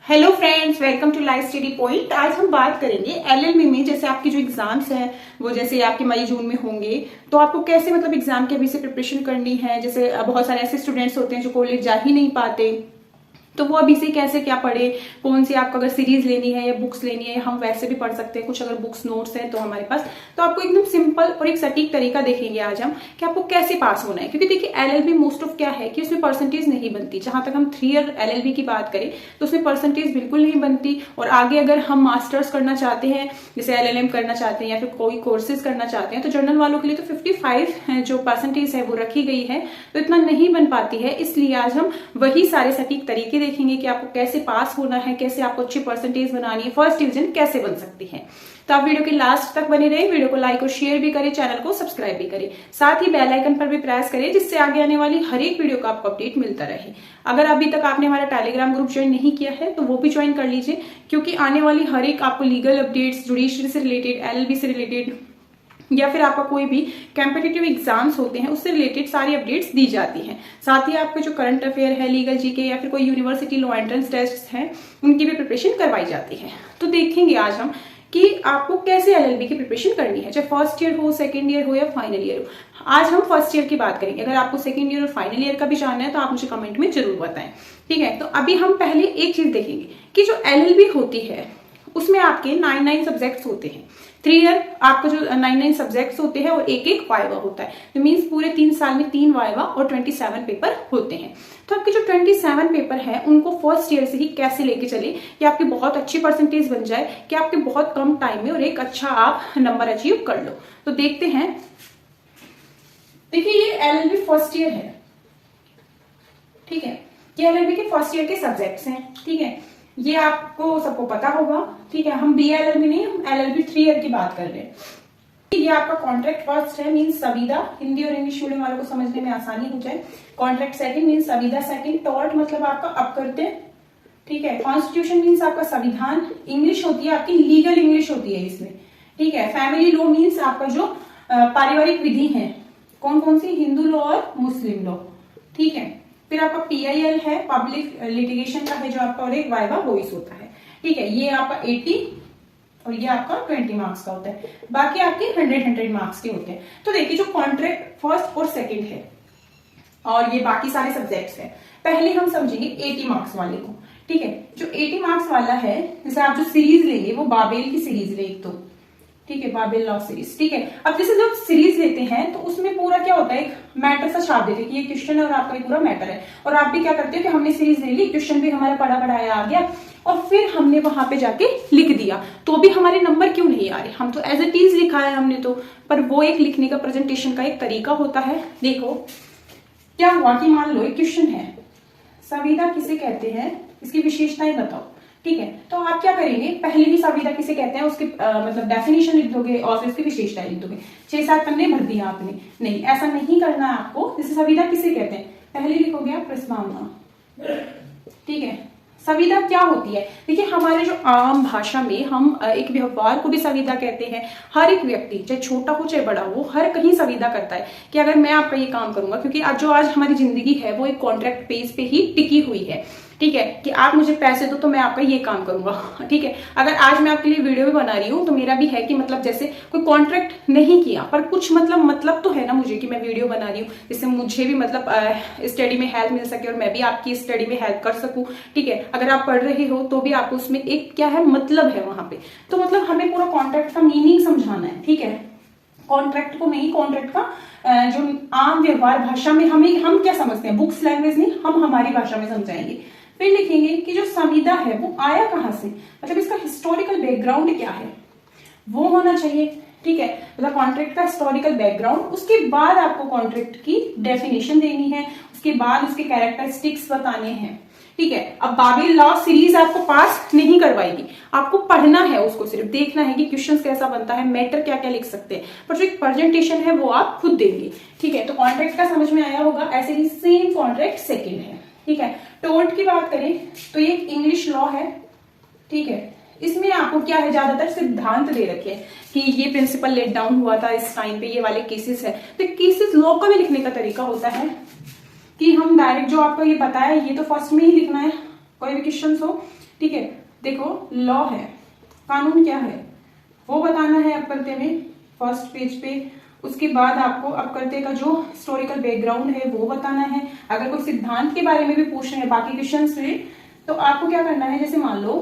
Hello friends, welcome to life study point. आज हम बात करेंगे एलएलबी में जैसे आपकी जो एग्जाम्स हैं वो जैसे आपके मई जून में होंगे, तो आपको कैसे मतलब एग्जाम के अभी से प्रिपरेशन करनी है। जैसे बहुत सारे ऐसे स्टूडेंट्स होते हैं जो कॉलेज जा ही नहीं पाते, तो वो अभी से कैसे क्या पढ़े, कौन सी आपको अगर सीरीज लेनी है या बुक्स लेनी है, हम वैसे भी पढ़ सकते हैं। कुछ अगर बुक्स नोट्स हैं तो हमारे पास, तो आपको एकदम सिंपल और एक सटीक तरीका देखेंगे आज हम कि आपको कैसे पास होना है। क्योंकि देखिए एलएलबी मोस्ट ऑफ क्या है कि उसमें परसेंटेज नहीं बनती। जहां तक हम 3 ईयर एलएलबी की बात करें तो उसमें परसेंटेज बिल्कुल नहीं बनती। और आगे अगर हम मास्टर्स करना चाहते हैं, जैसे एलएलएम करना चाहते हैं या फिर कोई कोर्सेज करना चाहते हैं, तो जर्नल वालों के लिए तो 55 जो परसेंटेज है वो रखी गई है, तो इतना नहीं बन पाती है। इसलिए आज हम वही सारे सटीक तरीके देखेंगे कि आपको कैसे पास होना है, कैसे आपको अच्छी परसेंटेज बनानी है, फर्स्ट डिवीजन कैसे बन सकती है। तो आप वीडियो के लास्ट तक बने रहे, वीडियो को लाइक और शेयर भी करें, चैनल को सब्सक्राइब भी करें, साथ ही बेल आइकन पर भी प्रेस करें जिससे आगे आने वाली हर एक वीडियो का आपको अपडेट मिलता रहे। अगर अभी तक आपने हमारा टेलीग्राम ग्रुप ज्वाइन नहीं किया है तो वो भी ज्वाइन कर लीजिए, क्योंकि आने वाली हर एक आपको लीगल अपडेट्स, जुडिशरी से रिलेटेड, एलएलबी से रिलेटेड या फिर आपका कोई भी कॉम्पिटिटिव एग्जाम्स होते हैं उससे रिलेटेड सारी अपडेट्स दी जाती हैं। साथ ही आपके जो करंट अफेयर है, लीगल जीके या फिर कोई यूनिवर्सिटी लॉ एंट्रेंस टेस्ट हैं, उनकी भी प्रिपरेशन करवाई जाती है। तो देखेंगे आज हम कि आपको कैसे एलएलबी की प्रिपरेशन करनी है, चाहे फर्स्ट ईयर हो, सेकंड ईयर हो या फाइनल ईयर हो। आज हम फर्स्ट ईयर की बात करेंगे। अगर आपको सेकंड ईयर और फाइनल ईयर का भी जानना है तो आप मुझे कमेंट में जरूर बताएं, ठीक है। तो अभी हम पहले एक चीज देखेंगे कि जो एलएलबी होती है उसमें आपके 9 सब्जेक्ट्स होते हैं। 3 ईयर आपका जो 9 सब्जेक्ट्स होते हैं और एक वाइवा होता है, तो मीन्स पूरे 3 साल में 3 वाइवा और 27 पेपर होते हैं। तो आपके जो 27 पेपर है उनको फर्स्ट ईयर से ही कैसे लेके चले कि आपकी बहुत अच्छी परसेंटेज बन जाए, कि आपके बहुत कम टाइम में और एक अच्छा आप नंबर अचीव कर लो। तो देखते हैं। देखिए ये एलएलबी फर्स्ट ईयर है, ठीक है। ये एलएलबी के फर्स्ट ईयर के सब्जेक्ट्स हैं, ठीक है। ये आपको सबको पता होगा, ठीक है। हम बी एलएलबी नहीं, हम एलएलबी 3 ईयर की बात कर रहे हैं। ये आपका कॉन्ट्रैक्ट फर्स्ट है, मीन संविदा, हिंदी और इंग्लिश बोलने वालों को समझने में आसानी हो जाए। कॉन्ट्रैक्ट सेकंड मीन संविदा सेकंड। टॉर्ट मतलब आपका अपकृत्य, ठीक है। कॉन्स्टिट्यूशन मीन्स आपका संविधान। इंग्लिश होती है आपकी लीगल इंग्लिश होती है इसमें, ठीक है। फैमिली लॉ मीन्स आपका जो पारिवारिक विधि है, कौन कौन सी, हिंदू लॉ और मुस्लिम लॉ, ठीक है। फिर आपका पीआईएल है, पब्लिक लिटिगेशन का है जो आपका, और एक वाइवा वॉइस होता है, ठीक है। ये आपका 80 और ये आपका 20 मार्क्स का होता है। बाकी आपके 100 मार्क्स के होते हैं। तो देखिए जो कॉन्ट्रैक्ट फर्स्ट और सेकंड है और ये बाकी सारे सब्जेक्ट्स हैं, पहले हम समझेंगे 80 मार्क्स वाले को, ठीक है। जो 80 मार्क्स वाला है, जैसे आप जो सीरीज लेंगे वो बाबेल की सीरीज ले एक तो, ठीक है, बाबेल लॉ सीरीज, ठीक है। अब जैसे जब सीरीज लेते हैं तो उसमें पूरा क्या होता है, एक मैटर सा छाप देते हैं कि ये क्वेश्चन है और आपका ये पूरा मैटर है। और आप भी क्या करते हो कि हमने सीरीज ले ली, क्वेश्चन भी हमारा पढ़ा पढ़ाया आ गया और फिर हमने वहां पे जाके लिख दिया, तो भी हमारे नंबर क्यों नहीं आ रहे। हम तो एज इट इज लिखा है हमने तो, पर वो एक लिखने का, प्रेजेंटेशन का एक तरीका होता है। देखो क्या हुआ कि मान लो एक क्वेश्चन है, संविदा किसे कहते हैं, इसकी विशेषताएं बताओ, ठीक है। तो आप क्या करेंगे, पहले ही संविदा किसे कहते हैं उसके मतलब डेफिनेशन लिख दोगे और फिर उसकी विशेषताएं लिख दोगे। 6-7 पन्ने भर दिया आपने, नहीं ऐसा नहीं करना है आपको। जैसे संविदा किसे कहते हैं, पहले लिखोगे आप प्रस्तावना, ठीक है। संविदा क्या होती है, देखिए हमारे जो आम भाषा में हम एक व्यवहार को भी संविदा कहते हैं। हर एक व्यक्ति चाहे छोटा हो चाहे बड़ा हो, हर कहीं संविदा करता है कि अगर मैं आपका ये काम करूंगा, क्योंकि आज हमारी जिंदगी है वो एक कॉन्ट्रैक्ट बेस पे ही टिकी हुई है, ठीक है। कि आप मुझे पैसे दो तो मैं आपका ये काम करूंगा, ठीक है। अगर आज मैं आपके लिए वीडियो भी बना रही हूँ तो मेरा भी है कि मतलब जैसे कोई कॉन्ट्रैक्ट नहीं किया पर कुछ मतलब तो है ना मुझे कि मैं वीडियो बना रही हूँ, जिससे मुझे भी मतलब स्टडी में हेल्प मिल सके और मैं भी आपकी स्टडी में हेल्प कर सकूं, ठीक है। अगर आप पढ़ रहे हो तो भी आपको उसमें एक क्या है, मतलब है वहां पे। तो मतलब हमें पूरा कॉन्ट्रैक्ट का मीनिंग समझाना है, ठीक है। कॉन्ट्रैक्ट को नहीं, कॉन्ट्रैक्ट का जो आम व्यवहार भाषा में हम क्या समझते हैं, बुक्स लैंग्वेज नहीं, हम हमारी भाषा में समझाएंगे। फिर लिखेंगे कि जो संविदा है वो आया कहां से, मतलब इसका हिस्टोरिकल बैकग्राउंड क्या है वो होना चाहिए, ठीक है। मतलब कॉन्ट्रैक्ट का हिस्टोरिकल बैकग्राउंड। उसके बाद आपको कॉन्ट्रैक्ट की डेफिनेशन देनी है, उसके बाद उसके कैरेक्टरिस्टिक्स बताने हैं, ठीक है। अब बाबेल लॉ सीरीज आपको पास नहीं करवाएगी, आपको पढ़ना है, उसको सिर्फ देखना है कि क्वेश्चन कैसा बनता है, मैटर क्या क्या लिख सकते हैं, पर जो एक प्रेजेंटेशन है वो आप खुद देंगे, ठीक है। तो कॉन्ट्रैक्ट का समझ में आया होगा। ऐसे ही सेम कॉन्ट्रैक्ट सेकेंड है, ठीक है। टोर्ट की बात करें तो ये इंग्लिश लॉ है, ठीक है। इसमें आपको क्या है, ज्यादातर सिद्धांत दे रखे हैं कि ये प्रिंसिपल लेट डाउन हुआ था इस टाइम पे, ये वाले केसेस है। तो केसेस लॉ का भी लिखने का तरीका होता है कि हम डायरेक्ट जो आपको ये बताया ये तो फर्स्ट में ही लिखना है, कोई भी क्वेश्चन हो, ठीक है। देखो लॉ है, कानून क्या है वो बताना है अपकर्ते में फर्स्ट पेज पे। उसके बाद आपको अपकर्ते का जो हिस्टोरिकल बैकग्राउंड है वो बताना है। अगर कोई सिद्धांत के बारे में भी पूछ रहे हैं बाकी क्वेश्चन से, तो आपको क्या करना है, जैसे मान लो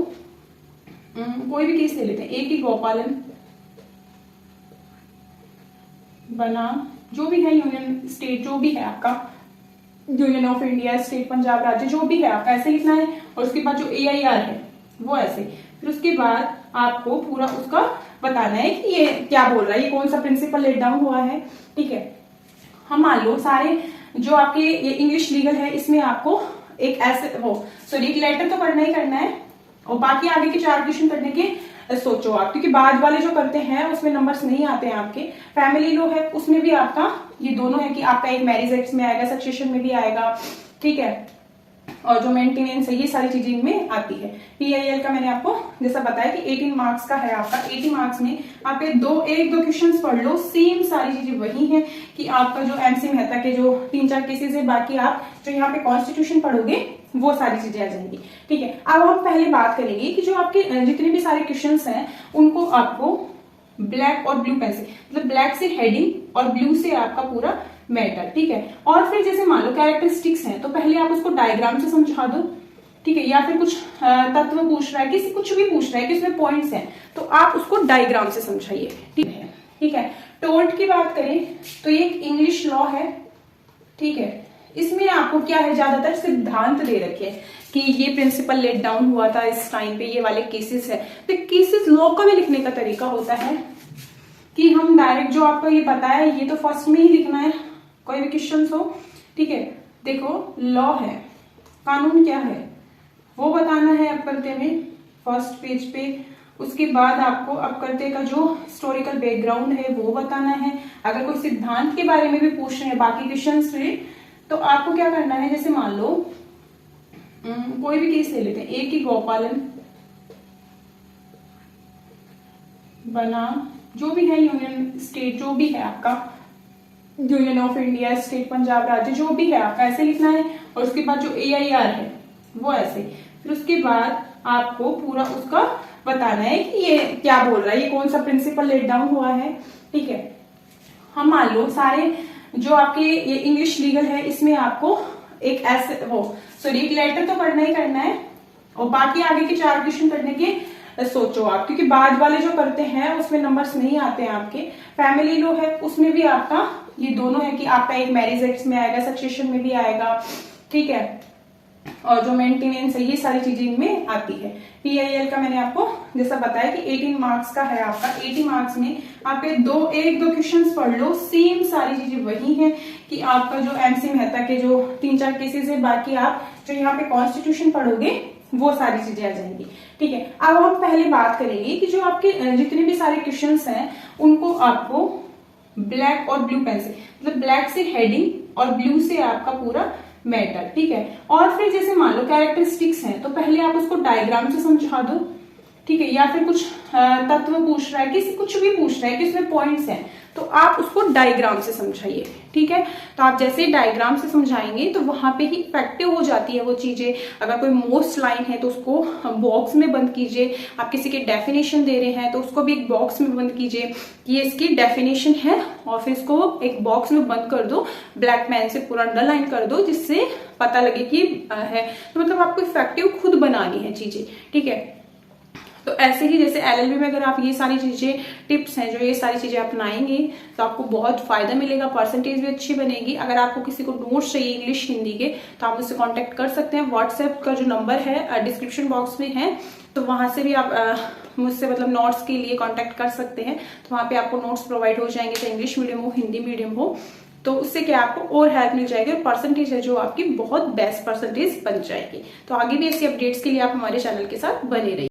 कोई भी केस ले लेते हैं, एक ही गौपालन बनाम जो भी है यूनियन स्टेट, जो भी है आपका union of India, state Punjab राज्य, जो भी है आपका ऐसे लिखना है। और उसके बाद जो AIR है वो ऐसे, फिर उसके बाद आपको पूरा उसका बताना है कि ये क्या बोल रहा है, ये कौन सा प्रिंसिपल लेट डाउन हुआ है, ठीक है। हम मान लो सारे जो आपके ये इंग्लिश लीगल है इसमें आपको एक ऐसे वो सॉरी एक लेटर तो करना ही करना है, और बाकी आगे के 4 क्वेश्चन करने के सोचो आप, क्योंकि बाद वाले जो करते हैं उसमें नंबर्स नहीं आते हैं आपके। फैमिली लॉ है उसमें भी आपका ये दोनों है कि आपका एक मैरिज एक्ट में आएगा, सक्सेशन में भी आएगा, ठीक है। और जो मेंटेनेंस है ये सारी चीजें इनमें आती है। PIL का मैंने आपको जैसा बताया कि 18 मार्क्स का है आपका। 80 मार्क्स में आप एक दो क्वेश्चंस पढ़ लो, सेम सारी चीजें वही है कि आपका जो MC मेहता के जो 3-4 केसेस है, बाकी आप जो यहाँ पे कॉन्स्टिट्यूशन पढ़ोगे वो सारी चीजें आ जाएंगी, ठीक है। अब हम पहले बात करेंगे कि जो आपके जितने भी सारे क्वेश्चंस हैं उनको आपको ब्लैक और ब्लू पेन से, मतलब ब्लैक से हेडिंग और ब्लू से आपका पूरा मैटर, ठीक है। और फिर जैसे मान लो कैरेक्टरिस्टिक्स हैं तो पहले आप उसको डायग्राम से समझा दो, ठीक है। या फिर कुछ तत्व पूछ रहा है, किसी कुछ भी पूछ रहा है कि उसमें पॉइंट्स हैं तो आप उसको डायग्राम से समझाइए, ठीक है। टोर्ट की बात करें तो ये इंग्लिश लॉ है, ठीक है। इसमें आपको क्या है, ज्यादातर सिद्धांत दे रखे हैं कि ये प्रिंसिपल लेट डाउन हुआ था इस टाइम पे, ये वाले केसेस है। तो केसेस लॉ का भी लिखने का तरीका होता है कि हम डायरेक्ट जो आपको ये पता है ये तो फर्स्ट में ही लिखना है, कोई भी क्वेश्चन हो, ठीक है। देखो लॉ है, कानून क्या है वो बताना है अपकर्ते में फर्स्ट पेज पे। उसके बाद आपको अपकर्ते का जो हिस्टोरिकल बैकग्राउंड है वो बताना है। अगर कोई सिद्धांत के बारे में भी पूछ रहे हैं बाकी क्वेश्चन से, तो आपको क्या करना है, जैसे मान लो कोई भी केस ले लेते हैं, एक ही गौपालन बनाम जो भी है यूनियन स्टेट, जो भी है आपका union of India, state Punjab राज्य, जो भी है आपका ऐसे लिखना है। और उसके बाद जो AIR है वो ऐसे, फिर उसके बाद आपको पूरा उसका बताना है कि ये क्या बोल रहा है, ये कौन सा प्रिंसिपल लेट डाउन हुआ है, ठीक है। हम मान लो सारे जो आपके ये इंग्लिश लीगल है इसमें आपको एक ऐसे वो सॉरी एक लेटर तो करना ही करना है, और बाकी आगे के 4 क्वेश्चन करने के सोचो आप, क्योंकि बाद वाले जो करते हैं उसमें नंबर्स नहीं आते हैं आपके। फैमिली लॉ है उसमें भी आपका ये दोनों है कि आपका एक मैरिज एक्ट में आएगा, सक्सेशन में भी आएगा, ठीक है। और जो मेंटेनेंस है ये सारी चीजें इनमें आती है। PIL का मैंने आपको जैसा बताया कि 18 मार्क्स का है आपका। 80 मार्क्स में आप एक दो क्वेश्चंस पढ़ लो, सेम सारी चीजें वही है कि आपका जो MC मेहता के जो 3-4 केसेस है, बाकी आप जो यहाँ पे कॉन्स्टिट्यूशन पढ़ोगे वो सारी चीजें आ जाएंगी, ठीक है। अब हम पहले बात करेंगे कि जो आपके जितने भी सारे क्वेश्चंस हैं उनको आपको ब्लैक और ब्लू पेन से, मतलब ब्लैक से हेडिंग और ब्लू से आपका पूरा मैटर, ठीक है। और फिर जैसे मान लो कैरेक्टरिस्टिक्स हैं तो पहले आप उसको डायग्राम से समझा दो, ठीक है। या फिर कुछ तत्व पूछ रहा है, किसी कुछ भी पूछ रहा है कि उसमें पॉइंट्स हैं तो आप उसको डायग्राम से समझाइए, ठीक है। तो आप जैसे डायग्राम से समझाएंगे तो वहां पे ही इफेक्टिव हो जाती है वो चीजें। अगर कोई मोस्ट लाइन है तो उसको बॉक्स में बंद कीजिए। आप किसी के डेफिनेशन दे रहे हैं तो उसको भी एक बॉक्स में बंद कीजिए, ये इसकी डेफिनेशन है, और फिर इसको एक बॉक्स में बंद कर दो, ब्लैक पेन से पूरा अंडरलाइन कर दो जिससे पता लगे कि है। तो मतलब आपको इफेक्टिव खुद बनानी है चीजें, ठीक है। तो ऐसे ही जैसे LLB में अगर आप ये सारी चीजें टिप्स हैं जो ये सारी चीजें अपनाएंगे तो आपको बहुत फायदा मिलेगा, परसेंटेज भी अच्छी बनेगी। अगर आपको किसी को नोट्स चाहिए इंग्लिश हिंदी के तो आप मुझसे कांटेक्ट कर सकते हैं। व्हाट्सएप का जो नंबर है डिस्क्रिप्शन बॉक्स में है, तो वहां से भी आप मुझसे मतलब नोट्स के लिए कांटेक्ट कर सकते हैं। तो वहां पे आपको नोट्स प्रोवाइड हो जाएंगे, चाहे इंग्लिश मीडियम हो हिंदी मीडियम हो, तो उससे क्या आपको और हेल्प मिल जाएगी और परसेंटेज है जो आपकी बहुत बेस्ट परसेंटेज बन जाएगी। तो आगे भी ऐसी अपडेट्स के लिए आप हमारे चैनल के साथ बने रहिए।